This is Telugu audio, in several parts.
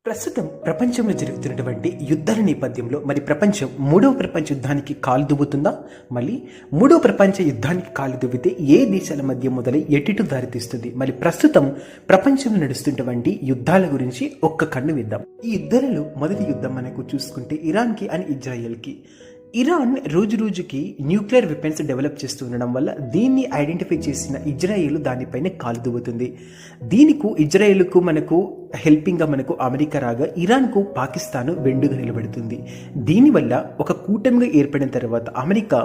ప్రస్తుతం ప్రపంచంలో జరుగుతున్నటువంటి యుద్ధాల నేపథ్యంలో మరి ప్రపంచం మూడవ ప్రపంచ యుద్ధానికి కాలు దువ్వుతుందా? మళ్ళీ మూడవ ప్రపంచ యుద్ధానికి కాలు దువ్వితే ఏ దేశాల మధ్య మొదలై ఎటు దారితీస్తుంది? మరి ప్రస్తుతం ప్రపంచంలో నడుస్తున్నటువంటి యుద్ధాల గురించి ఒక్క కన్ను వేద్దాం. ఈ యుద్ధాలలో మొదటి యుద్ధం మనకు చూసుకుంటే ఇరాన్కి అండ్ ఇజ్రాయెల్కి. ఇరాన్ రోజు రోజుకి న్యూక్లియర్ వెపన్స్ డెవలప్ చేస్తూ ఉండడం వల్ల దీన్ని ఐడెంటిఫై చేసిన ఇజ్రాయెల్ దానిపైన కాలు దువ్వుతుంది. దీనికి ఇజ్రాయెల్కు మనకు హెల్పింగ్గా మనకు అమెరికా రాగా ఇరాన్కు పాకిస్తాన్ వెండుగా నిలబడుతుంది. దీనివల్ల ఒక కూటమిగా ఏర్పడిన తర్వాత అమెరికా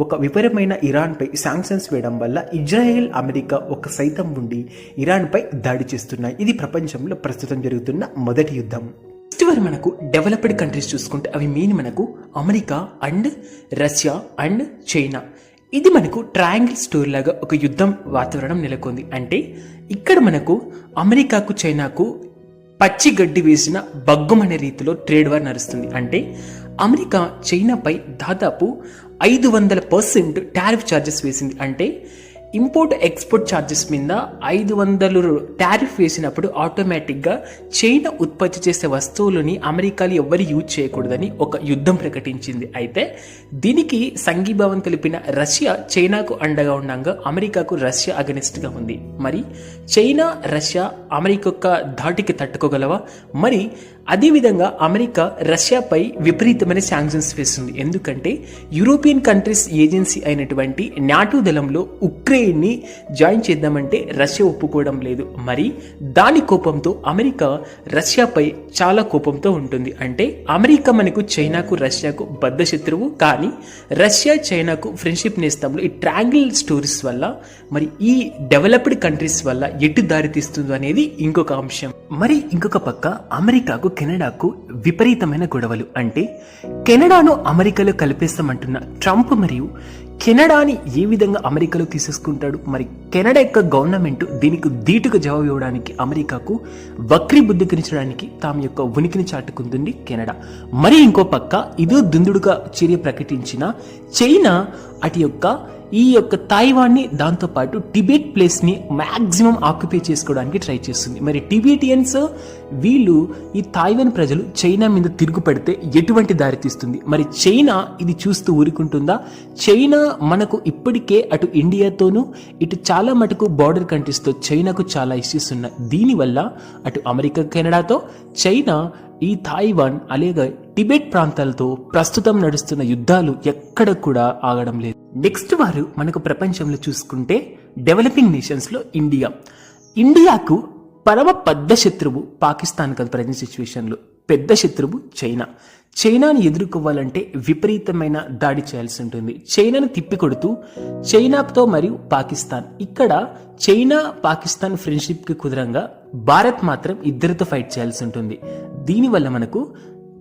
ఒక విపరమైన ఇరాన్పై శాంక్షన్స్ వేయడం వల్ల ఇజ్రాయెల్ అమెరికా ఒక సైతం ఉండి ఇరాన్పై దాడి చేస్తున్నాయి. ఇది ప్రపంచంలో ప్రస్తుతం జరుగుతున్న మొదటి యుద్ధం. నెక్స్ట్ వారు మనకు డెవలప్డ్ కంట్రీస్ చూసుకుంటే అవి మెయిన్ మనకు America and Russia and China. ఇది మనకు ట్రయాంగిల్ స్టోరీ లాగా ఒక యుద్ధం వాతావరణం నెలకొంది. అంటే ఇక్కడ మనకు అమెరికాకు చైనాకు పచ్చి గడ్డి వేసిన బగ్గుమనే రీతిలో ట్రేడ్ వార్ నడుస్తుంది. అంటే అమెరికా చైనాపై దాదాపు 500% టారిఫ్ ఛార్జెస్ వేసింది. అంటే ఇంపోర్ట్ ఎక్స్పోర్ట్ ఛార్జెస్ మీద 500 టారిఫ్ వేసినప్పుడు ఆటోమేటిక్గా చైనా ఉత్పత్తి చేసే వస్తువులని అమెరికాలో ఎవ్వరు యూజ్ చేయకూడదని ఒక యుద్ధం ప్రకటించింది. అయితే దీనికి సంఘీభావం తెలిపిన రష్యా చైనాకు అండగా ఉండగా అమెరికాకు రష్యా అగెనిస్ట్గా ఉంది. మరి చైనా రష్యా అమెరికా యొక్క ధాటికి తట్టుకోగలవా? మరి అదేవిధంగా అమెరికా రష్యాపై విపరీతమైన శాంక్షన్స్ వేస్తుంది. ఎందుకంటే యూరోపియన్ కంట్రీస్ ఏజెన్సీ అయినటువంటి నాటో దళంలో ఉక్రెయిన్ని జాయిన్ చేద్దామంటే రష్యా ఒప్పుకోవడం లేదు. మరి దాని కోపంతో అమెరికా రష్యాపై చాలా కోపంతో ఉంటుంది. అంటే అమెరికా మనకు చైనాకు రష్యాకు బద్ధ శత్రువు, కానీ రష్యా చైనాకు ఫ్రెండ్షిప్ నేస్తంలో ఈ ట్రయాంగిల్ స్టోరీస్ వల్ల మరి ఈ డెవలప్డ్ కంట్రీస్ వల్ల ఎటు దారి తీస్తుందో అనేది ఇంకొక అంశం. మరి ఇంకొక పక్క అమెరికాకు కెనడాకు విపరీతమైన గొడవలు. అంటే కెనడాను అమెరికాలో కలిపేస్తామంటున్న ట్రంప్ మరియు కెనడాని ఏ విధంగా అమెరికాలో తీసేసుకుంటాడు? మరి కెనడా యొక్క గవర్నమెంట్ దీనికి ధీటుగా జవాబు ఇవ్వడానికి అమెరికాకు వక్రీ బుద్ధికించడానికి తాము యొక్క ఉనికిని చాటుకుంటుంది కెనడా. మరి ఇంకో పక్క ఇదో దుందుడుగా చర్య ప్రకటించిన చైనా అటు యొక్క ఈ యొక్క తైవాన్ని దాంతోపాటు టిబెట్ ప్లేస్ని మ్యాక్సిమం ఆక్యుపై చేసుకోవడానికి ట్రై చేస్తుంది. మరి టిబెటియన్స్ వీళ్ళు ఈ తైవాన్ ప్రజలు చైనా మీద తిరుగుపడితే ఎటువంటి దారి తీస్తుంది? మరి చైనా ఇది చూస్తూ ఊరుకుంటుందా? చైనా మనకు ఇప్పటికే అటు ఇండియాతోనూ ఇటు చాలా మటుకు బార్డర్ కంట్రీస్తో చైనాకు చాలా ఇష్యూస్ ఉన్నాయి. దీనివల్ల అటు అమెరికా కెనడాతో చైనా ఈ తైవాన్ అలాగే టిబెట్ ప్రాంతాలతో ప్రస్తుతం నడుస్తున్న యుద్ధాలు ఎక్కడ కూడా ఆగడం లేదు. నెక్స్ట్ వారు మనకు ప్రపంచంలో చూసుకుంటే డెవలపింగ్ నేషన్స్ లో ఇండియాకు పరమ పెద్ద శత్రువు పాకిస్తాన్ కదా ప్రజెంట్ సిచ్యువేషన్ లో. పెద్ద శత్రువు చైనాని ఎదుర్కోవాలంటే విపరీతమైన దాడి చేయాల్సి ఉంటుంది. చైనాను తిప్పికొడుతూ చైనాతో మరియు పాకిస్తాన్, ఇక్కడ చైనా పాకిస్తాన్ ఫ్రెండ్షిప్ కి కుదరంగా భారత్ మాత్రం ఇద్దరితో ఫైట్ చేయాల్సి ఉంటుంది. దీనివల్ల మనకు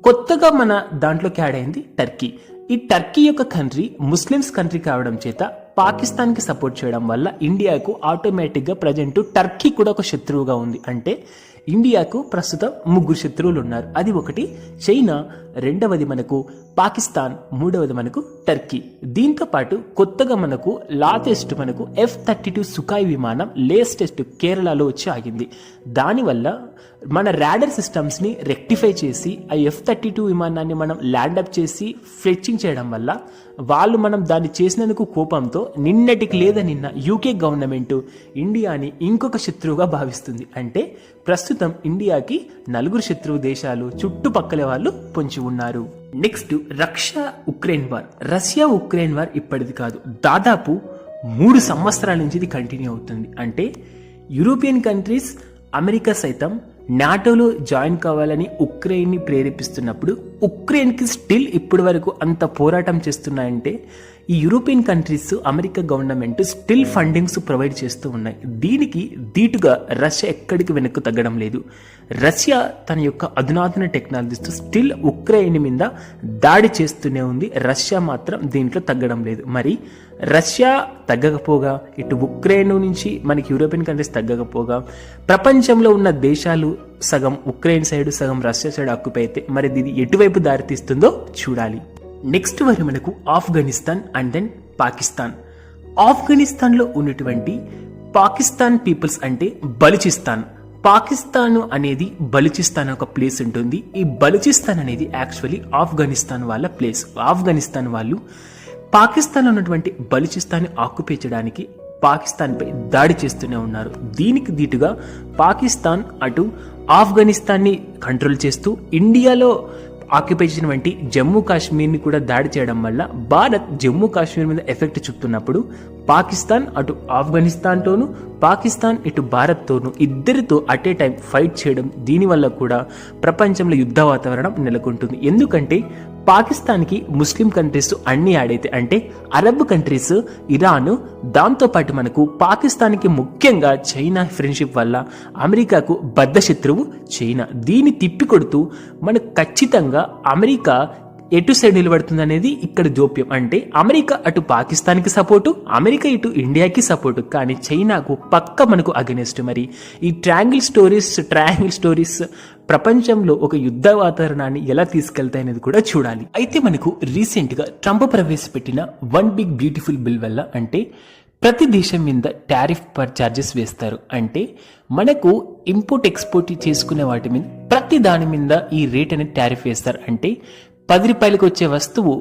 కొత్తగా మన దాంట్లోకి యాడ్ అయింది టర్కీ. ఈ టర్కీ యొక్క కంట్రీ ముస్లిమ్స్ కంట్రీ కావడం చేత పాకిస్తాన్ కి సపోర్ట్ చేయడం వల్ల ఇండియాకు ఆటోమేటిక్ గా ప్రజెంట్ టర్కీ కూడా ఒక శత్రువుగా ఉంది. అంటే ఇండియాకు ప్రస్తుతం 3 శత్రువులు ఉన్నారు. అది ఒకటి చైనా, రెండవది మనకు పాకిస్తాన్, మూడవది మనకు టర్కీ. దీంతో పాటు కొత్తగా మనకు లాటెస్ట్ మనకు F-32 సుఖాయ్ విమానం లేటెస్ట్ కేరళలో వచ్చి ఆగింది. దానివల్ల మన రాడర్ సిస్టమ్స్ ని రెక్టిఫై చేసి ఆ F-32 విమానాన్ని మనం ల్యాండప్ చేసి ఫ్లెచింగ్ చేయడం వల్ల వాళ్ళు మనం దాన్ని చేసినందుకు కోపంతో నిన్నటికి లేదా నిన్న యూకే గవర్నమెంట్ ఇండియాని ఇంకొక శత్రువుగా భావిస్తుంది. అంటే ప్రస్తుతం ఇండియాకి 4 శత్రువు దేశాలు చుట్టుపక్కల వాళ్ళు పొంచి ఉన్నారు. నెక్స్ట్ రష్యా ఉక్రెయిన్ వార్ ఇప్పటిది కాదు, దాదాపు 3 సంవత్సరాల నుంచి ఇది కంటిన్యూ అవుతుంది. అంటే యూరోపియన్ కంట్రీస్ అమెరికా సైతం నాటోలో జాయిన్ కావాలని ఉక్రెయిన్ని ప్రేరేపిస్తున్నప్పుడు ఉక్రెయిన్కి స్టిల్ ఇప్పటి వరకు అంత పోరాటం చేస్తున్నాయంటే ఈ European countries America government still fundings provide చేస్తూ ఉన్నాయి. దీనికి ధీటుగా రష్యా ఎక్కడికి వెనక్కు తగ్గడం లేదు. రష్యా తన యొక్క అధునాతన టెక్నాలజీతో స్టిల్ ఉక్రెయిన్ మీద దాడి చేస్తూనే ఉంది. రష్యా మాత్రం దీంట్లో తగ్గడం లేదు. మరి రష్యా తగ్గకపోగా ఇటు ఉక్రెయిన్ నుంచి మనకి యూరోపియన్ కంట్రీస్ తగ్గకపోగా ప్రపంచంలో ఉన్న దేశాలు సగం ఉక్రెయిన్ సైడ్ సగం రష్యా సైడ్ ఆక్యుపై అయితే మరి ఇది ఎటువైపు దారితీస్తుందో చూడాలి. నెక్స్ట్ వరకు మనకు ఆఫ్ఘనిస్తాన్ అండ్ దెన్ పాకిస్తాన్. ఆఫ్ఘనిస్తాన్లో ఉన్నటువంటి పాకిస్తాన్ పీపుల్స్ అంటే బలూచిస్తాన్ పాకిస్తాన్ అనేది బలూచిస్తాన్ ఒక ప్లేస్ ఉంటుంది. ఈ బలూచిస్తాన్ అనేది యాక్చువల్లీ ఆఫ్ఘనిస్తాన్ వాళ్ళ ప్లేస్. ఆఫ్ఘనిస్తాన్ వాళ్ళు పాకిస్తాన్లో ఉన్నటువంటి బలూచిస్తాన్ని ఆక్యుపై చేయడానికి పాకిస్తాన్పై దాడి చేస్తూనే ఉన్నారు. దీనికి దీటుగా పాకిస్తాన్ అటు ఆఫ్ఘనిస్తాన్ని కంట్రోల్ చేస్తూ ఇండియాలో ఆక్యుపై చేసినటువంటి జమ్మూ కాశ్మీర్ని కూడా దాడి చేయడం వల్ల భారత్ జమ్మూ కాశ్మీర్ మీద ఎఫెక్ట్ చూపుతున్నప్పుడు పాకిస్తాన్ అటు ఆఫ్ఘనిస్తాన్తోనూ పాకిస్తాన్ ఇటు భారత్తోనూ ఇద్దరితో అట్ ఏ టైం ఫైట్ చేయడం, దీనివల్ల కూడా ప్రపంచంలో యుద్ధ వాతావరణం నెలకొంటుంది. ఎందుకంటే పాకిస్తాన్కి ముస్లిం కంట్రీస్ అన్ని యాడ్ అయితే, అంటే అరబ్ కంట్రీస్, ఇరాన్, దాంతోపాటు మనకు పాకిస్తాన్కి ముఖ్యంగా చైనా ఫ్రెండ్షిప్ వల్ల అమెరికాకు బద్ధ శత్రువు చైనా. దీన్ని తిప్పికొడుతూ మనకు ఖచ్చితంగా అమెరికా ఎటు సైడ్ నిలబడుతుంది అనేది ఇక్కడ జోప్యం. అంటే అమెరికా అటు పాకిస్తాన్కి సపోర్టు, అమెరికా ఇటు ఇండియాకి సపోర్టు, కానీ చైనాకు పక్క మనకు అగెనిస్ట్. మరి ఈ ట్రయాంగిల్ స్టోరీస్ ప్రపంచంలో ఒక యుద్ధ వాతావరణాన్ని ఎలా తీసుకెళ్తాయి అనేది కూడా చూడాలి. అయితే మనకు రీసెంట్ గా ట్రంప్ ప్రవేశపెట్టిన వన్ బిగ్ బ్యూటిఫుల్ బిల్ వల్ల, అంటే ప్రతి దేశం మీద టారిఫ్ పర్ ఛార్జెస్ వేస్తారు. అంటే మనకు ఇంపోర్ట్ ఎక్స్పోర్ట్ చేసుకునే వాటి మీద ప్రతి దాని మీద ఈ రేట్ అనేది టారిఫ్ వేస్తారు. అంటే 10 రూపాయలకు వచ్చే వస్తువు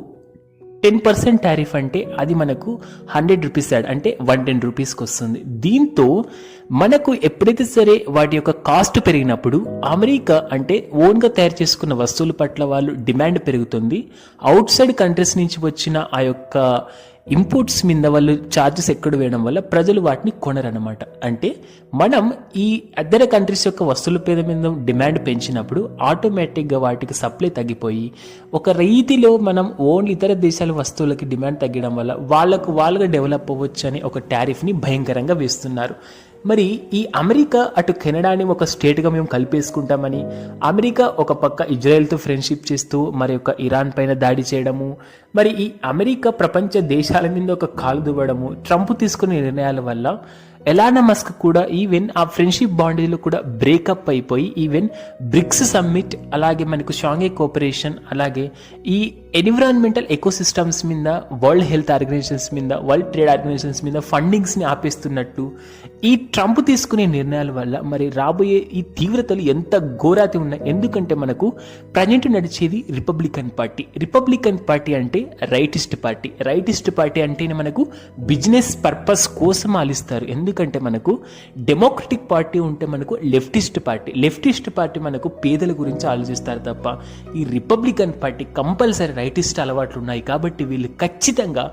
10% టారిఫ్ అంటే అది మనకు 100 రూపీస్ యాడ్, అంటే 110 రూపీస్కి వస్తుంది. దీంతో మనకు ఎప్పుడైతే సరే వాటి యొక్క కాస్ట్ పెరిగినప్పుడు అమెరికా అంటే ఓన్గా తయారు చేసుకున్న వస్తువుల పట్ల వాళ్ళు డిమాండ్ పెరుగుతుంది. అవుట్ సైడ్ కంట్రీస్ నుంచి వచ్చిన ఆ యొక్క ఇంపోర్ట్స్ మీద వాళ్ళు ఛార్జెస్ ఎక్కడ వేయడం వల్ల ప్రజలు వాటిని కొనరనమాట. అంటే మనం ఈ అదర్ కంట్రీస్ యొక్క వస్తువుల పేద మీద డిమాండ్ పెంచినప్పుడు ఆటోమేటిక్గా వాటికి సప్లై తగ్గిపోయి ఒక రీతిలో మనం ఓన్లీ ఇతర దేశాల వస్తువులకి డిమాండ్ తగ్గడం వల్ల వాళ్ళుగా డెవలప్ అవ్వచ్చు అని ఒక టారిఫ్ని భయంకరంగా వేస్తున్నారు. మరి ఈ అమెరికా అటు కెనడాని ఒక స్టేట్గా మేము కలిపేసుకుంటామని, అమెరికా ఒక పక్క ఇజ్రాయెల్తో ఫ్రెండ్షిప్ చేస్తూ మరి ఒక ఇరాన్ పైన దాడి చేయడము, మరి ఈ అమెరికా ప్రపంచ దేశాల మీద ఒక కాలు దువ్వడము, ట్రంప్ తీసుకునే నిర్ణయాల వల్ల ఎలాన్ మస్క్ కూడా ఈవెన్ ఆ ఫ్రెండ్షిప్ బాండీలు కూడా బ్రేకప్ అయిపోయి ఈవెన్ బ్రిక్స్ సమ్మిట్, అలాగే మనకు షాంఘై కోఆపరేషన్, అలాగే ఈ ఎన్విరాన్మెంటల్ ఎకోసిస్టమ్స్ మీద, వరల్డ్ హెల్త్ ఆర్గనైజేషన్స్ మీద, వరల్డ్ ట్రేడ్ ఆర్గనైజేషన్స్ మీద ఫండింగ్స్ని ఆపేస్తున్నట్టు ఈ ట్రంప్ తీసుకునే నిర్ణయాల వల్ల మరి రాబోయే ఈ తీవ్రతలు ఎంత ఘోరాతి ఉన్నాయి. ఎందుకంటే మనకు ప్రజెంట్ నడిచేది రిపబ్లికన్ పార్టీ అంటే రైటిస్ట్ పార్టీ అంటేనే మనకు బిజినెస్ పర్పస్ కోసం ఆలిస్తారు. ఎందుకంటే మనకు డెమోక్రటిక్ పార్టీ ఉంటే మనకు లెఫ్టిస్ట్ పార్టీ మనకు పేదల గురించి ఆలోచిస్తారు తప్ప ఈ రిపబ్లికన్ పార్టీ కంపల్సరీ రైటిస్ట్ అలవాట్లు ఉన్నాయి. కాబట్టి వీళ్ళు ఖచ్చితంగా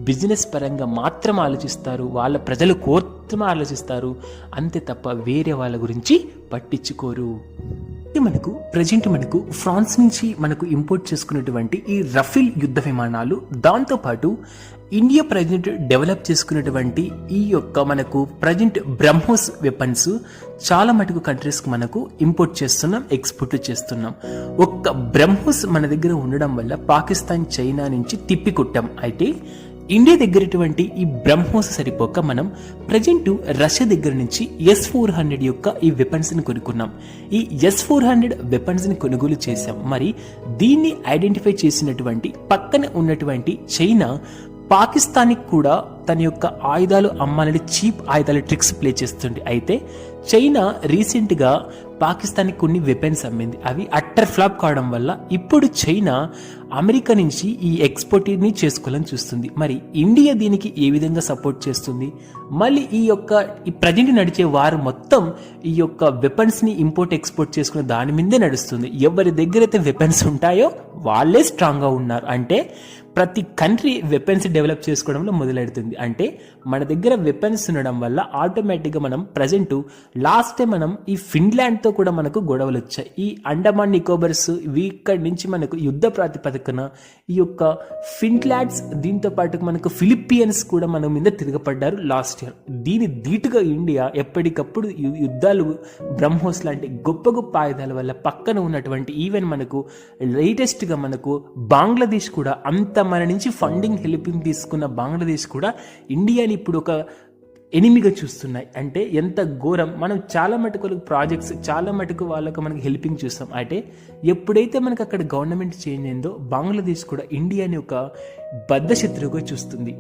బిజినెస్ పరంగా మాత్రం ఆలోచిస్తారు, వాళ్ళ ప్రజలు కోర్తం ఆలోచిస్తారు, అంతే తప్ప వేరే వాళ్ళ గురించి పట్టించుకోరు. మనకు ఫ్రాన్స్ నుంచి మనకు ఇంపోర్ట్ చేసుకున్నటువంటి ఈ రఫేల్ యుద్ధ విమానాలు, దాంతోపాటు ఇండియా ప్రజెంట్ డెవలప్ చేసుకున్నటువంటి ఈ యొక్క మనకు ప్రజెంట్ బ్రహ్మోస్ వెపన్స్ చాలా మటుకు కంట్రీస్కి మనకు ఇంపోర్ట్ చేస్తున్నాం, ఎక్స్పోర్ట్ చేస్తున్నాం. ఒక్క బ్రహ్మోస్ మన దగ్గర ఉండడం వల్ల పాకిస్తాన్, చైనా నుంచి తిప్పికొట్టాం. అయితే ఇండియా దగ్గరటువంటి ఈ బ్రహ్మోస్ సరిపోక మనం ప్రజెంట్ రష్యా దగ్గర నుంచి S-400 యొక్క ఈ వెపన్స్ని కొనుక్కున్నాం. ఈ S-400 వెపన్స్ని కొనుగోలు చేశాం. మరి దీన్ని ఐడెంటిఫై చేసినటువంటి పక్కన ఉన్నటువంటి చైనా పాకిస్తాన్కి కూడా తన యొక్క ఆయుధాలు అమ్మాలని చీప్ ఆయుధాల ట్రిక్స్ ప్లే చేస్తుంది. అయితే చైనా రీసెంట్గా పాకిస్తాన్కి కొన్ని వెపన్స్ అమ్మింది, అవి అట్టర్ ఫ్లాప్ కావడం వల్ల ఇప్పుడు చైనా అమెరికా నుంచి ఈ ఎక్స్పోర్ట్ని చేసుకోవాలని చూస్తుంది. మరి ఇండియా దీనికి ఏ విధంగా సపోర్ట్ చేస్తుంది? మళ్ళీ ఈ ప్రజెంట్ నడిచే వారు మొత్తం ఈ యొక్క వెపన్స్ని ఇంపోర్ట్ ఎక్స్పోర్ట్ చేసుకునే దాని మీదే నడుస్తుంది. ఎవరి దగ్గర అయితే వెపన్స్ ఉంటాయో వాళ్ళే స్ట్రాంగ్గా ఉన్నారు. అంటే ప్రతి కంట్రీ వెపన్స్ డెవలప్ చేసుకోవడంలో మొదలెడుతుంది. అంటే మన దగ్గర వెపన్స్ ఉండడం వల్ల ఆటోమేటిక్గా మనం ప్రజెంట్ లాస్ట్ టైం మనం ఈ ఫిన్లాండ్తో కూడా మనకు గొడవలు వచ్చాయి. ఈ అండమాన్ నికోబార్స్ ఇక్కడి నుంచి మనకు యుద్ధ ప్రాతిపదికన ఈ యొక్క ఫిన్లాండ్స్, దీంతో పాటు మనకు ఫిలిప్పీన్స్ కూడా మన మీద తిరగబడ్డారు లాస్ట్ ఇయర్. దీని ధీటుగా ఇండియా ఎప్పటికప్పుడు యుద్ధాలు, బ్రహ్మోస్ లాంటి గొప్ప గొప్ప ఆయుధాల వల్ల పక్కన ఉన్నటువంటి ఈవెన్ మనకు లేటెస్ట్గా మనకు బంగ్లాదేశ్ కూడా అంత మన నుంచి ఫండింగ్ హెల్పింగ్ తీసుకున్న బంగ్లాదేశ్ కూడా ఇండియాని ఇప్పుడు ఒక ఎనిమిగా చూస్తున్నాయి. అంటే ఎంత ఘోరం. మనం చాలా మటుకు ప్రాజెక్ట్స్, చాలా మటుకు వాళ్ళకు మనకి హెల్పింగ్ చూస్తాం. అంటే ఎప్పుడైతే మనకు అక్కడ గవర్నమెంట్ చేంజ్ అయిందో బంగ్లాదేశ్ కూడా ఇండియాని ఒక బద్ధ శత్రువుగా చూస్తుంది.